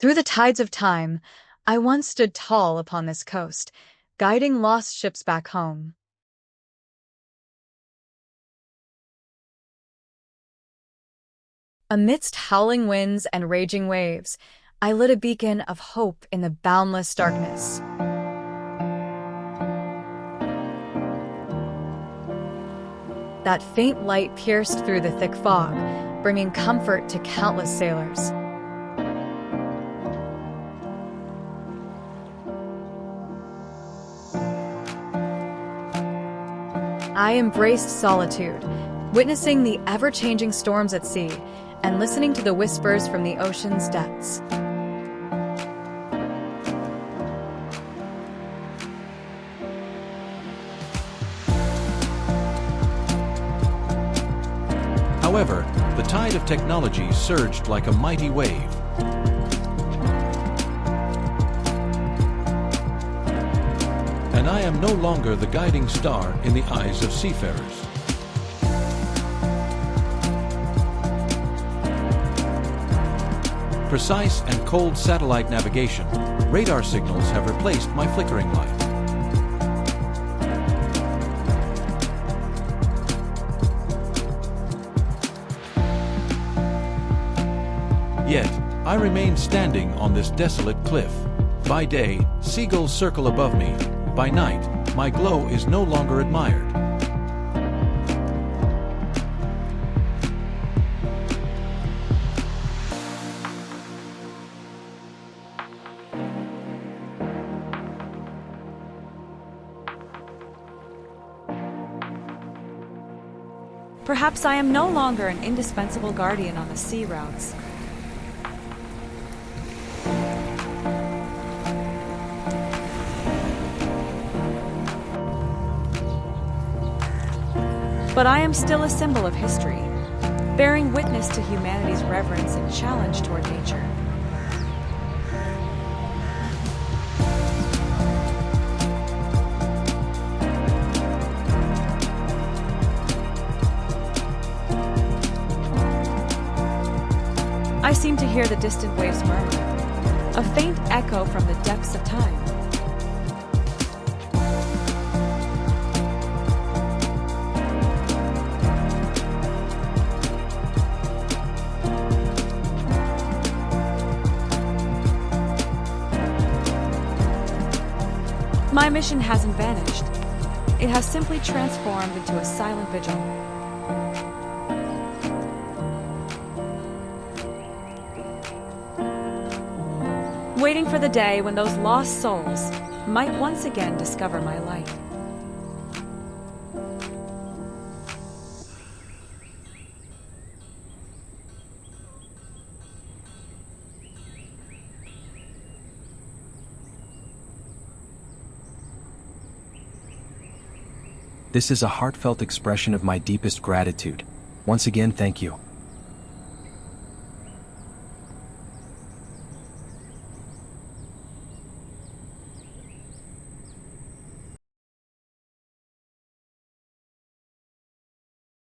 Through the tides of time, I once stood tall upon this coast, guiding lost ships back home. Amidst howling winds and raging waves, I lit a beacon of hope in the boundless darkness. That faint light pierced through the thick fog, bringing comfort to countless sailors. I embraced solitude, witnessing the ever-changing storms at sea and listening to the whispers from the ocean's depths. However, the tide of technology surged like a mighty wave. And I am no longer the guiding star in the eyes of seafarers. Precise and cold satellite navigation, radar signals have replaced my flickering light. Yet, I remain standing on this desolate cliff. By day, seagulls circle above me. By night, my glow is no longer admired. Perhaps I am no longer an indispensable guardian on the sea routes. But I am still a symbol of history, bearing witness to humanity's reverence and challenge toward nature. I seem to hear the distant waves murmur, a faint echo from the depths of time. My mission hasn't vanished. It has simply transformed into a silent vigil. Waiting for the day when those lost souls might once again discover my light. This is a heartfelt expression of my deepest gratitude. Once again, thank you.